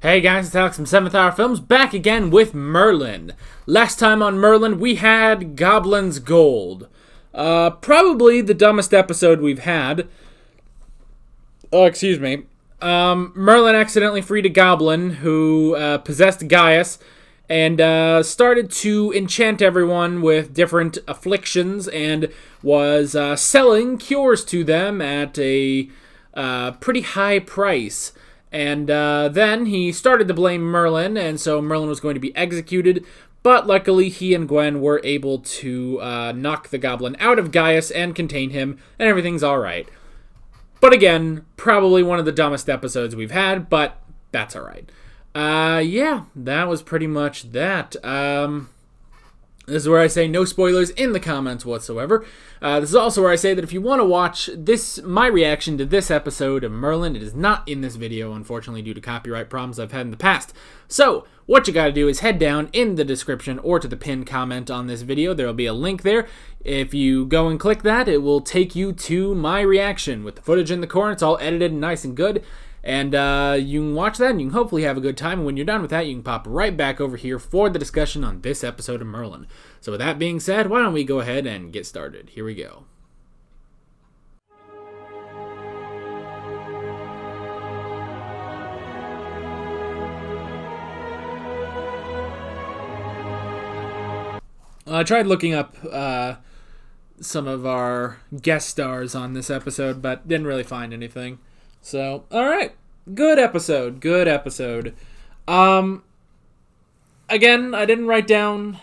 Hey guys, it's Alex from 7th Hour Films, back again with Merlin. Last time on Merlin, we had Goblin's Gold. Probably the dumbest episode we've had. Oh, excuse me. Merlin accidentally freed a goblin who possessed Gaius and started to enchant everyone with different afflictions and was selling cures to them at a pretty high price. And then he started to blame Merlin, and so Merlin was going to be executed, but luckily he and Gwaine were able to knock the goblin out of Gaius and contain him, and everything's alright. But again, probably one of the dumbest episodes we've had, but that's alright. Yeah, that was pretty much that. This is where I say no spoilers in the comments whatsoever. This is also where I say that if you want to watch my reaction to this episode of Merlin, it is not in this video, unfortunately, due to copyright problems I've had in the past. So, what you gotta do is head down in the description or to the pinned comment on this video. There will be a link there. If you go and click that, it will take you to my reaction with the footage in the corner. It's all edited and nice and good. And you can watch that and you can hopefully have a good time. And when you're done with that, you can pop right back over here for the discussion on this episode of Merlin. So with that being said, why don't we go ahead and get started. Here we go. I tried looking up some of our guest stars on this episode, but didn't really find anything. So, alright. Good episode. Again, I didn't write down...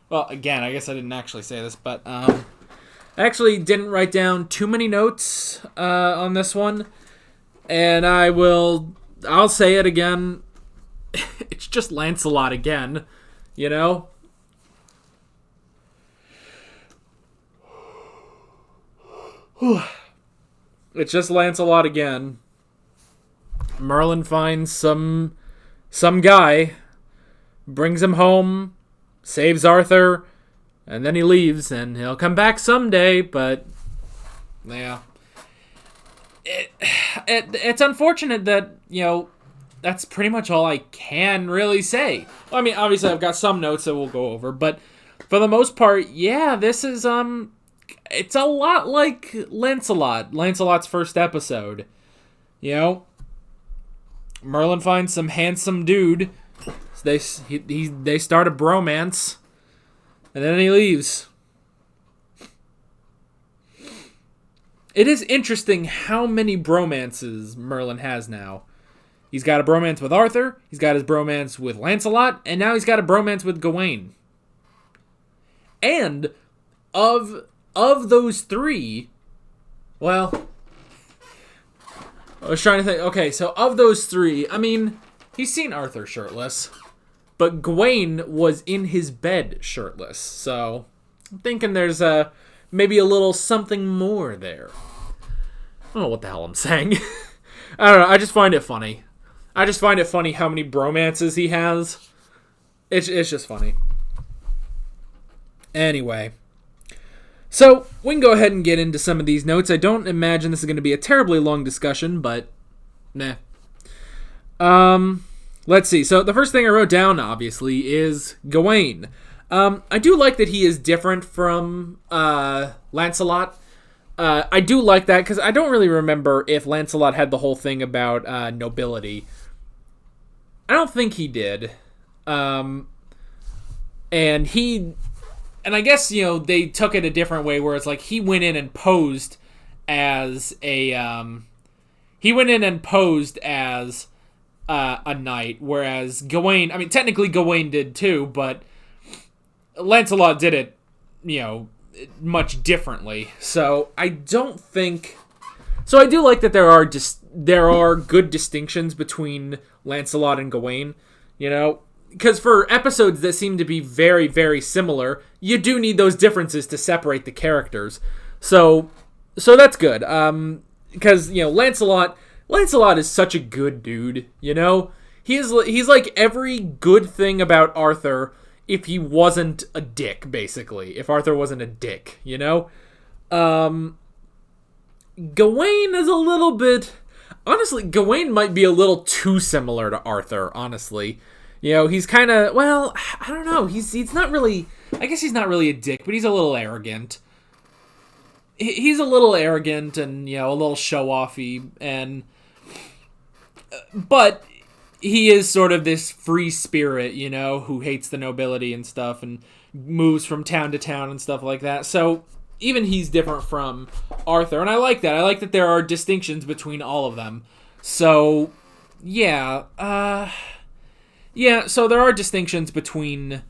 Well, again, I guess I didn't actually say this, but I actually didn't write down too many notes on this one. And I'll say it again. It's just Lancelot again, you know? It's just Lancelot again. Merlin finds some guy, brings him home, saves Arthur, and then he leaves, and he'll come back someday, but yeah. It's unfortunate that, you know, that's pretty much all I can really say. Well, I mean, obviously I've got some notes that we'll go over, but for the most part, yeah, this is, it's a lot like Lancelot's first episode. You know, Merlin finds some handsome dude. They start a bromance, and then he leaves. It is interesting how many bromances Merlin has now. He's got a bromance with Arthur, he's got his bromance with Lancelot, and now he's got a bromance with Gawain. And of those three, well, I was trying to think, okay, so of those three, I mean, he's seen Arthur shirtless, but Gwaine was in his bed shirtless, so I'm thinking there's maybe a little something more there. I don't know what the hell I'm saying. I don't know, I just find it funny. I just find it funny how many bromances he has. It's just funny. Anyway. So, we can go ahead and get into some of these notes. I don't imagine this is going to be a terribly long discussion, but nah. Let's see. So, the first thing I wrote down, obviously, is Gawain. I do like that he is different from Lancelot. I do like that, because I don't really remember if Lancelot had the whole thing about nobility. I don't think he did. And I guess, you know, they took it a different way where it's like he went in and posed as a knight, whereas Gawain, I mean, technically Gawain did too, but Lancelot did it, you know, much differently. So I do like that there are good distinctions between Lancelot and Gawain, you know. Because for episodes that seem to be very, very similar, you do need those differences to separate the characters. So that's good. Because, you know, Lancelot is such a good dude, you know? He's like every good thing about Arthur if he wasn't a dick, basically. If Arthur wasn't a dick, you know? Gawain is a little bit... Honestly, Gawain might be a little too similar to Arthur, honestly. He's kind of, well, I don't know. He's not really, I guess he's not really a dick, but he's a little arrogant. He's a little arrogant and, a little show-offy, but he is sort of this free spirit, who hates the nobility and stuff and moves from town to town and stuff like that. So even he's different from Arthur, and I like that. I like that there are distinctions between all of them. So, yeah. So there are distinctions between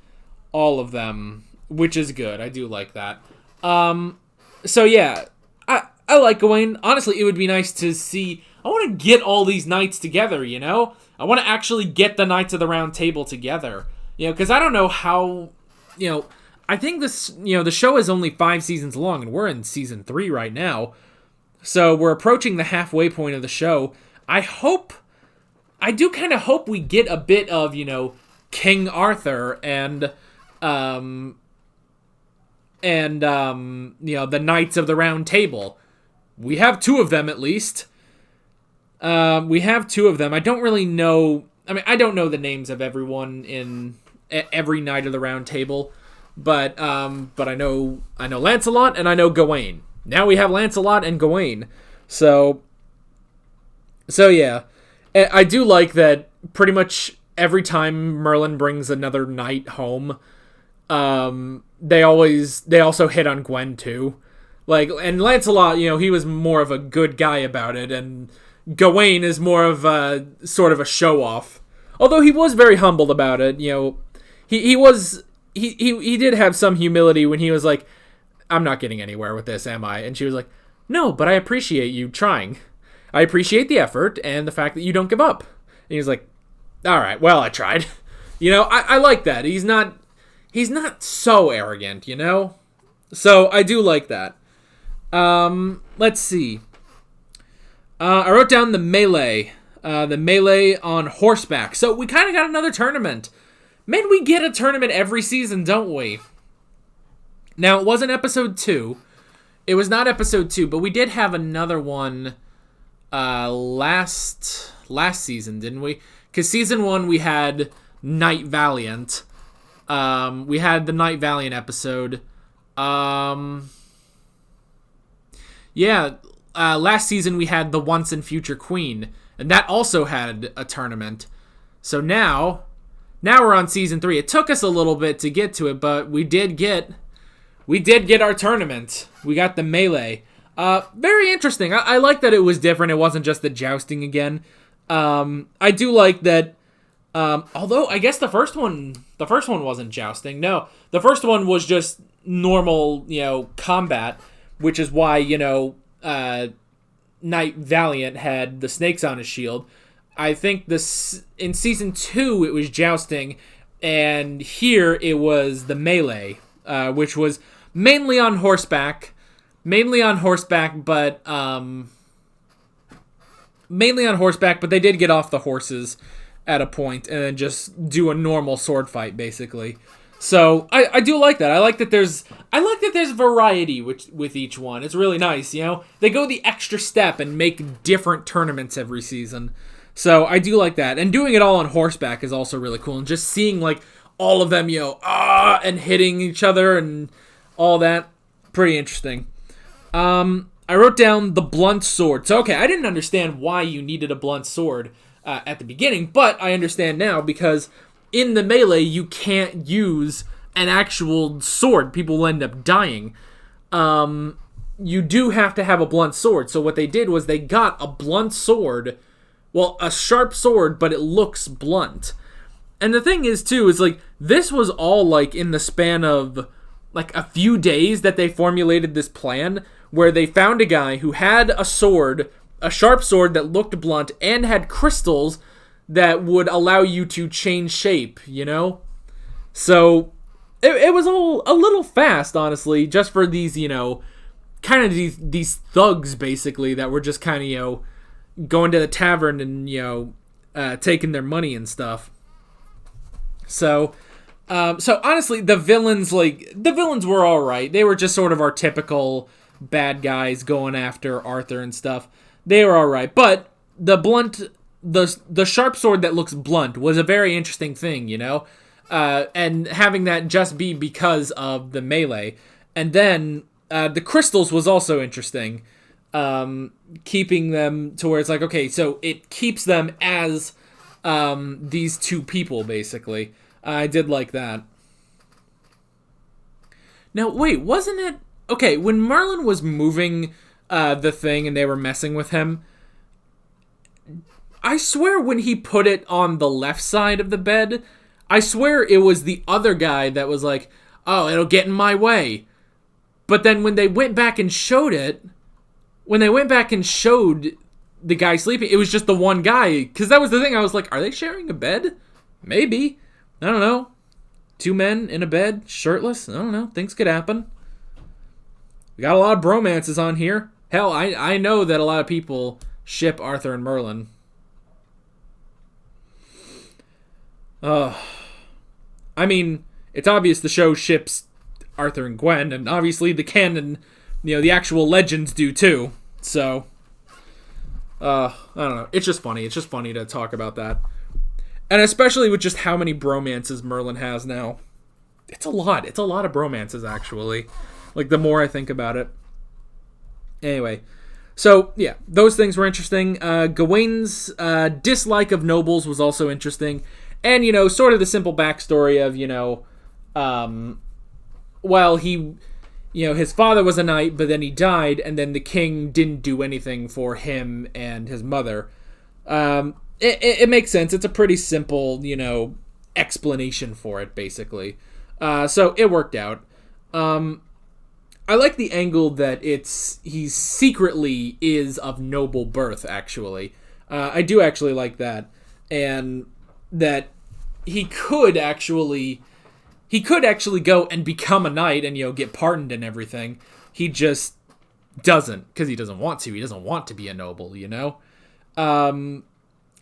all of them, which is good. I do like that. So, yeah. I like Gawain. Honestly, it would be nice to see... I want to get all these knights together, I want to actually get the Knights of the Round Table together. Because I don't know how... I think this, the show is only 5 seasons long, and we're in season 3 right now. So we're approaching the halfway point of the show. I do kind of hope we get a bit of, King Arthur and the Knights of the Round Table. We have 2 of them at least. We have 2 of them. I don't really know. I mean, I don't know the names of everyone in every Knight of the Round Table. But I know Lancelot and I know Gawain. Now we have Lancelot and Gawain. So yeah. I do like that pretty much every time Merlin brings another knight home, they also hit on Gwaine too. And Lancelot, he was more of a good guy about it, and Gawain is more of a sort of a show-off. Although he was very humbled about it, He did have some humility when he was like, I'm not getting anywhere with this, am I? And she was like, no, but I appreciate you trying. I appreciate the effort and the fact that you don't give up. And he was like, all right, well, I tried. I like that. He's not so arrogant, So I do like that. Let's see. I wrote down the melee on horseback. So we kind of got another tournament. Man, we get a tournament every season, don't we? Now, it wasn't episode 2. It was not episode 2, but we did have another one last season, didn't we? Because season 1, we had Knight Valiant. We had the Knight Valiant episode. Last season, we had the Once and Future Queen, and that also had a tournament. So now we're on season 3. It took us a little bit to get to it, but we did get our tournament. We got the melee. Very interesting. I like that it was different. It wasn't just the jousting again. I do like that. Although I guess the first one wasn't jousting. No, the first one was just normal, combat, which is why Knight Valiant had the snakes on his shield. I think in season 2 it was jousting, and here it was the melee, which was mainly on horseback, but they did get off the horses at a point and then just do a normal sword fight basically. So I do like that. I like that there's variety with each one. It's really nice, They go the extra step and make different tournaments every season. So I do like that. And doing it all on horseback is also really cool. And just seeing all of them, and hitting each other and all that, pretty interesting. I wrote down the blunt sword. So okay, I didn't understand why you needed a blunt sword at the beginning, but I understand now because in the melee you can't use an actual sword. People will end up dying. You do have to have a blunt sword. So what they did was they got a blunt sword. Well, a sharp sword, but it looks blunt. And the thing is, too, is this was all in the span of a few days that they formulated this plan where they found a guy who had a sword, a sharp sword that looked blunt and had crystals that would allow you to change shape, So it was all a little fast, honestly, just for these, kind of these thugs, basically, that were just kind of, going to the tavern and taking their money and stuff. So honestly, the villains were all right. They were just sort of our typical bad guys going after Arthur and stuff. They were all right, but the sharp sword that looks blunt was a very interesting thing, you know? And having that just be because of the melee. And then the crystals was also interesting. Keeping them to where it's like, okay, so it keeps them as these two people, basically. I did like that. Now, wait, wasn't it... Okay, when Merlin was moving the thing and they were messing with him, I swear when he put it on the left side of the bed, I swear it was the other guy that was like, oh, it'll get in my way. But then when they went back and showed it, the guy sleeping, it was just the one guy. Because that was the thing. I was like, are they sharing a bed? Maybe. I don't know. Two men in a bed, shirtless. I don't know. Things could happen. We got a lot of bromances on here. Hell, I know that a lot of people ship Arthur and Merlin. I mean, it's obvious the show ships Arthur and Gwaine, and obviously the canon, the actual legends do too. So, I don't know. It's just funny. It's just funny to talk about that. And especially with just how many bromances Merlin has now. It's a lot. It's a lot of bromances, actually. Like, the more I think about it. Anyway. So, yeah. Those things were interesting. Gawaine's dislike of nobles was also interesting. And, sort of the simple backstory of, well, he... his father was a knight, but then he died, and then the king didn't do anything for him and his mother. It makes sense. It's a pretty simple, explanation for it, basically. So it worked out. I like the angle that he secretly is of noble birth, actually. I do actually like that. And that he could actually go and become a knight and, get pardoned and everything. He just doesn't, because he doesn't want to. He doesn't want to be a noble,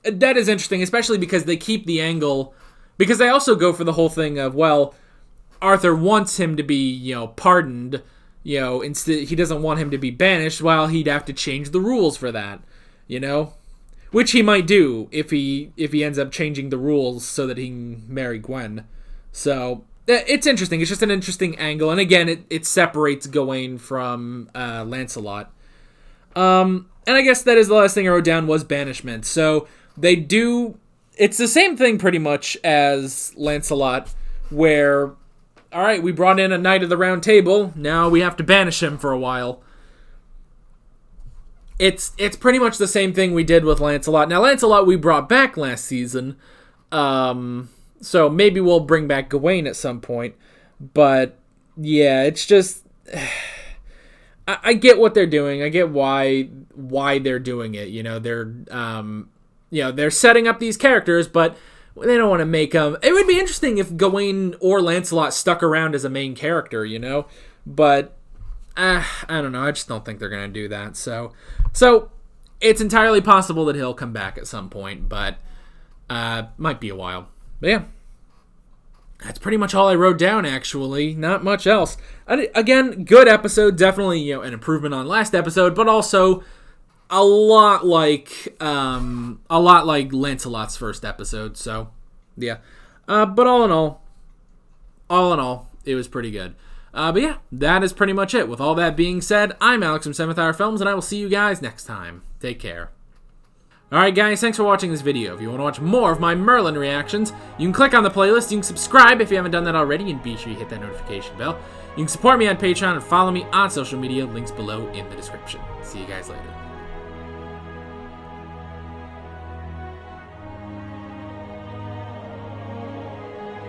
That is interesting, especially because they keep the angle, because they also go for the whole thing of, well, Arthur wants him to be, pardoned, instead he doesn't want him to be banished, while he'd have to change the rules for that, which he might do if he ends up changing the rules so that he can marry Gwaine. So, it's interesting. It's just an interesting angle, and again, it separates Gawain from Lancelot. And I guess that is the last thing I wrote down was banishment. So, it's the same thing pretty much as Lancelot, where, alright, we brought in a knight of the round table, now we have to banish him for a while. It's pretty much the same thing we did with Lancelot. Now, Lancelot we brought back last season, so maybe we'll bring back Gawain at some point, but yeah, it's just... I get what they're doing. I get why they're doing it. They're setting up these characters, but they don't want to make them. It would be interesting if Gawain or Lancelot stuck around as a main character, but I don't know. I just don't think they're gonna do that. So it's entirely possible that he'll come back at some point, but might be a while. But yeah. That's pretty much all I wrote down, actually. Not much else. Again, good episode. Definitely, an improvement on last episode, but also a lot like Lancelot's first episode. So, yeah. But all in all, it was pretty good. But yeah, that is pretty much it. With all that being said, I'm Alex from 7th Hour Films, and I will see you guys next time. Take care. Alright guys, thanks for watching this video. If you want to watch more of my Merlin reactions, you can click on the playlist, you can subscribe if you haven't done that already, and be sure you hit that notification bell. You can support me on Patreon and follow me on social media, links below in the description. See you guys later.